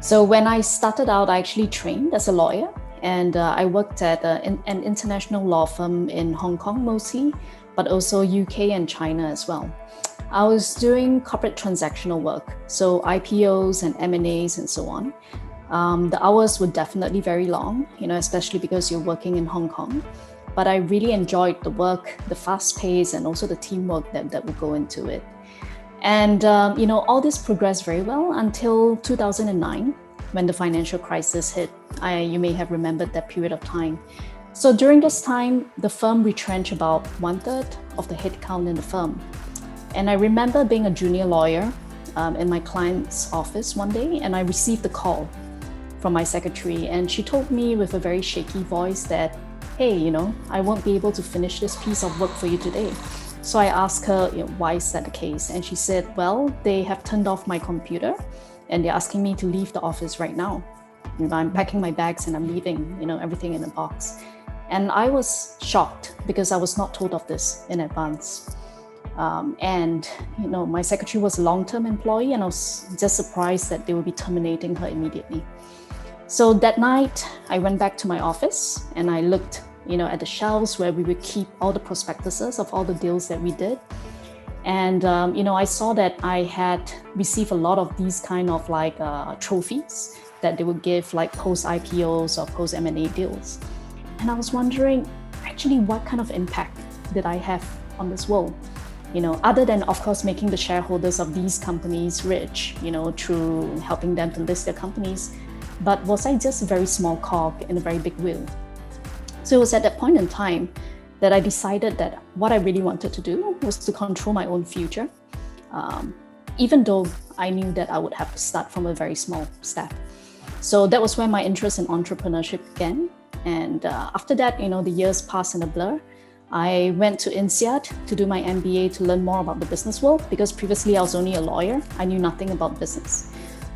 So when I started out, I actually trained as a lawyer, and I worked at an international law firm in Hong Kong mostly, but also UK and China as well. I was doing corporate transactional work, so IPOs and M&As and so on. The hours were definitely very long, especially because you're working in Hong Kong. But I really enjoyed the work, the fast pace, and also the teamwork that would go into it. And all this progressed very well until 2009, when the financial crisis hit. You may have remembered that period of time. So during this time, the firm retrenched about 1/3 of the headcount in the firm. And I remember being a junior lawyer in my client's office one day, and I received a call from my secretary, and she told me with a very shaky voice that, hey, I won't be able to finish this piece of work for you today. So I asked her, why is that the case? And she said, well, they have turned off my computer and they're asking me to leave the office right now. I'm packing my bags and I'm leaving, everything in a box. And I was shocked because I was not told of this in advance. My secretary was a long-term employee, and I was just surprised that they would be terminating her immediately. So that night, I went back to my office and I looked at the shelves where we would keep all the prospectuses of all the deals that we did. And, I saw that I had received a lot of these kind of trophies that they would give post-IPOs or post-M&A deals. And I was wondering, actually, what kind of impact did I have on this world? Other than, of course, making the shareholders of these companies rich, through helping them to list their companies. But was I just a very small cog in a very big wheel? So it was at that point in time that I decided that what I really wanted to do was to control my own future, even though I knew that I would have to start from a very small step. So that was where my interest in entrepreneurship began. And after that, the years passed in a blur. I went to INSEAD to do my MBA to learn more about the business world, because previously I was only a lawyer. I knew nothing about business.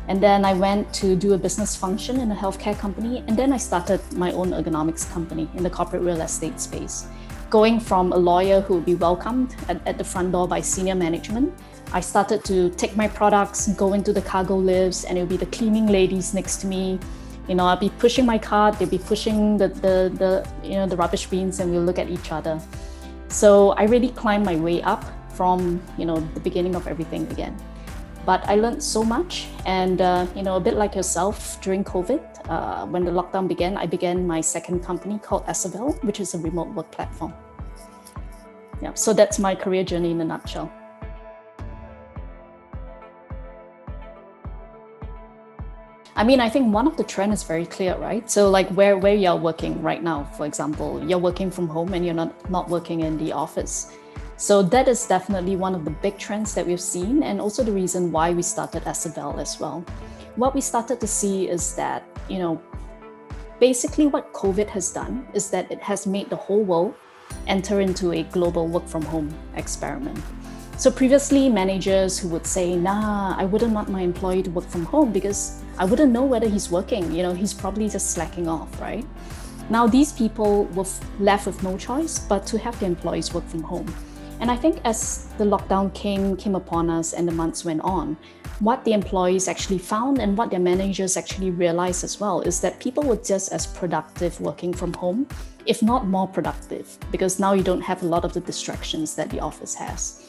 And then I went to do a business function in a healthcare company. And then I started my own ergonomics company in the corporate real estate space. Going from a lawyer who would be welcomed at the front door by senior management, I started to take my products, go into the cargo lifts, and it would be the cleaning ladies next to me. I'll be pushing my cart, they'll be pushing the rubbish bins, and we'll look at each other. So I really climbed my way up from, the beginning of everything again. But I learned so much, and a bit like yourself, during COVID, when the lockdown began, I began my second company called Esevel, which is a remote work platform. Yeah, so that's my career journey in a nutshell. I think one of the trend is very clear, right? So where you're working right now, for example, you're working from home and you're not working in the office. So that is definitely one of the big trends that we've seen, and also the reason why we started Esevel as well. What we started to see is that, basically what COVID has done is that it has made the whole world enter into a global work from home experiment. So previously, managers who would say, nah, I wouldn't want my employee to work from home because I wouldn't know whether he's working, he's probably just slacking off, right? Now these people were left with no choice but to have their employees work from home. And I think as the lockdown came upon us and the months went on, what the employees actually found and what their managers actually realized as well is that people were just as productive working from home, if not more productive, because now you don't have a lot of the distractions that the office has.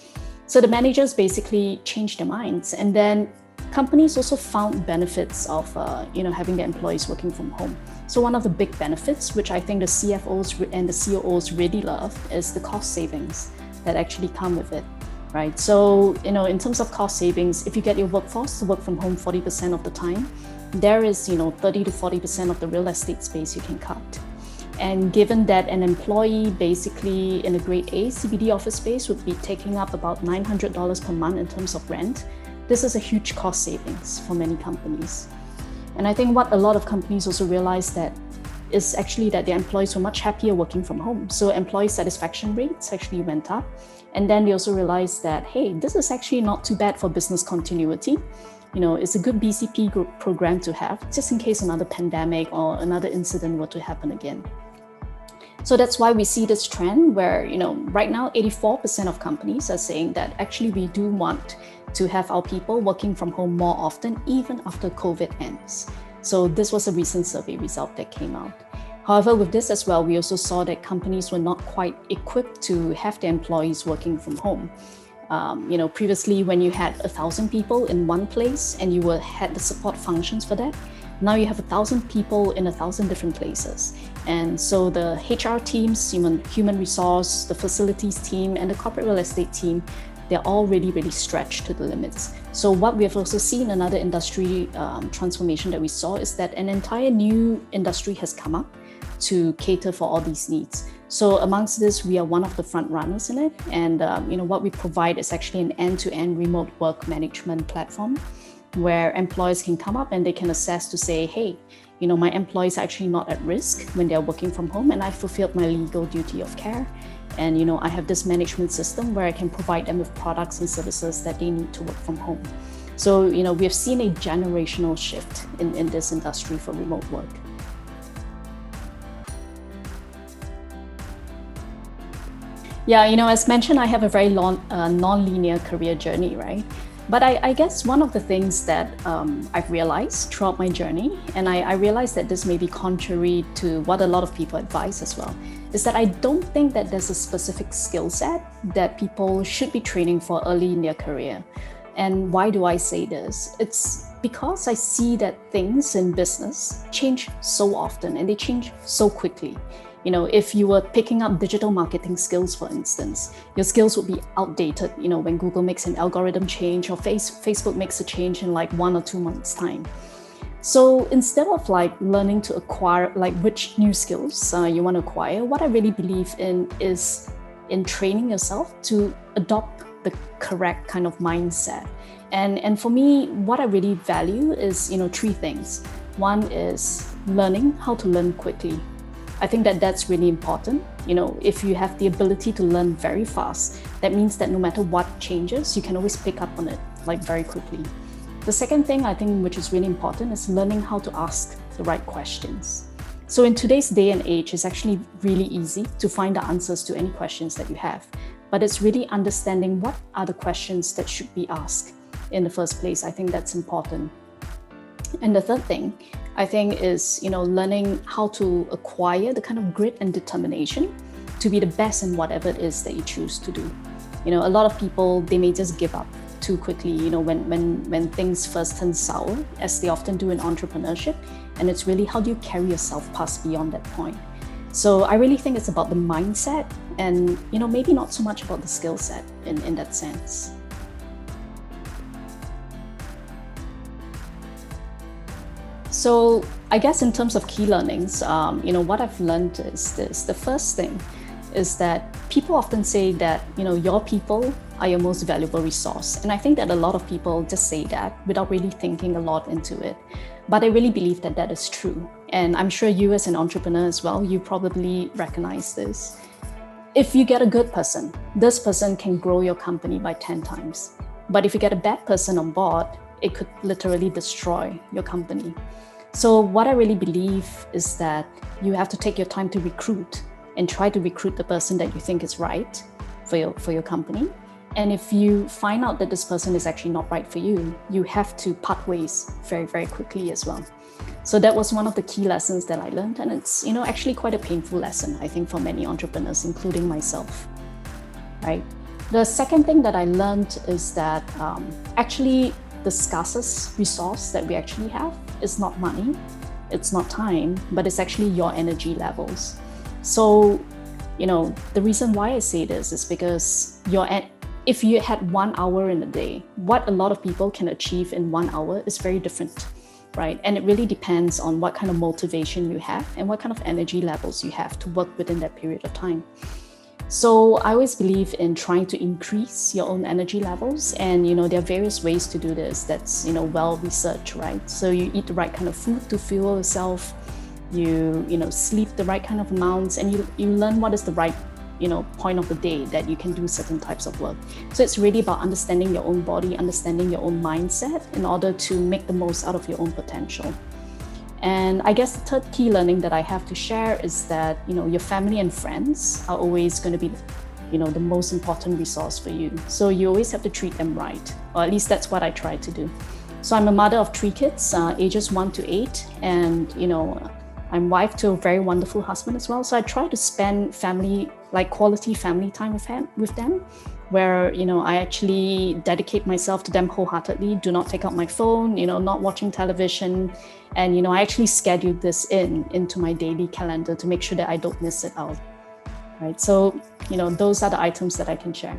So the managers basically changed their minds, and then companies also found benefits of having their employees working from home. So one of the big benefits, which I think the CFOs and the COOs really love, is the cost savings that actually come with it, right? So, in terms of cost savings, if you get your workforce to work from home 40% of the time, there is, 30 to 40% of the real estate space you can cut. And given that an employee basically in a grade A CBD office space would be taking up about $900 per month in terms of rent, this is a huge cost savings for many companies. And I think what a lot of companies also realize that is actually that their employees were much happier working from home. So employee satisfaction rates actually went up. And then they also realized that, hey, this is actually not too bad for business continuity. It's a good BCP group program to have, just in case another pandemic or another incident were to happen again. So that's why we see this trend where, right now 84% of companies are saying that actually we do want to have our people working from home more often, even after COVID ends. So this was a recent survey result that came out. However, with this as well, we also saw that companies were not quite equipped to have their employees working from home. Previously when you had 1,000 people in one place and you had the support functions for that, now you have 1,000 people in 1,000 different places. And so the HR teams, human resource, the facilities team, and the corporate real estate team, they're all really, really stretched to the limits. So what we have also seen, another industry transformation that we saw, is that an entire new industry has come up to cater for all these needs. So amongst this, we are one of the front runners in it. And what we provide is actually an end-to-end remote work management platform where employers can come up and they can assess to say, hey, my employees are actually not at risk when they're working from home, and I fulfilled my legal duty of care. And I have this management system where I can provide them with products and services that they need to work from home. So, we have seen a generational shift in this industry for remote work. Yeah, as mentioned, I have a very long, non-linear career journey, right? But I guess one of the things that I've realized throughout my journey, and I realized that this may be contrary to what a lot of people advise as well, is that I don't think that there's a specific skill set that people should be training for early in their career. And why do I say this? It's because I see that things in business change so often and they change so quickly. If you were picking up digital marketing skills, for instance, your skills would be outdated, when Google makes an algorithm change or Facebook makes a change in like 1 or 2 months' time. So instead of learning to acquire which new skills you want to acquire, what I really believe in is in training yourself to adopt the correct kind of mindset. And for me, what I really value is, 3 things. One is learning how to learn quickly. I think that that's really important. If you have the ability to learn very fast, that means that no matter what changes, you can always pick up on it very quickly. The second thing I think which is really important is learning how to ask the right questions. So in today's day and age, it's actually really easy to find the answers to any questions that you have. But it's really understanding what are the questions that should be asked in the first place. I think that's important. And the third thing, I think, is learning how to acquire the kind of grit and determination to be the best in whatever it is that you choose to do. A lot of people, they may just give up too quickly, when things first turn sour, as they often do in entrepreneurship. And it's really how do you carry yourself past beyond that point. So I really think it's about the mindset and, maybe not so much about the skill set in that sense. So I guess in terms of key learnings, what I've learned is this. The first thing is that people often say that, your people are your most valuable resource. And I think that a lot of people just say that without really thinking a lot into it. But I really believe that that is true. And I'm sure you as an entrepreneur as well, you probably recognize this. If you get a good person, this person can grow your company by 10 times. But if you get a bad person on board, it could literally destroy your company. So what I really believe is that you have to take your time to recruit and try to recruit the person that you think is right for your company. And if you find out that this person is actually not right for you, you have to part ways very, very quickly as well. So that was one of the key lessons that I learned. And it's, actually quite a painful lesson, I think, for many entrepreneurs, including myself, right? The second thing that I learned is that actually the scarcest resource that we actually have is not money, it's not time, but it's actually your energy levels. So, the reason why I say this is because if you had 1 hour in a day, what a lot of people can achieve in 1 hour is very different, right? And it really depends on what kind of motivation you have and what kind of energy levels you have to work within that period of time. So I always believe in trying to increase your own energy levels. And, there are various ways to do this that's, well researched, right? So you eat the right kind of food to fuel yourself, you sleep the right kind of amounts, and you learn what is the right, point of the day that you can do certain types of work. So it's really about understanding your own body, understanding your own mindset in order to make the most out of your own potential. And I guess the third key learning that I have to share is that, your family and friends are always going to be, the most important resource for you. So you always have to treat them right, or at least that's what I try to do. So I'm a mother of 3 kids, ages 1 to 8, and, I'm wife to a very wonderful husband as well. So I try to spend quality family time with them, where, I actually dedicate myself to them wholeheartedly, do not take out my phone, not watching television. And, I actually schedule this into my daily calendar to make sure that I don't miss it out, right? So, those are the items that I can share.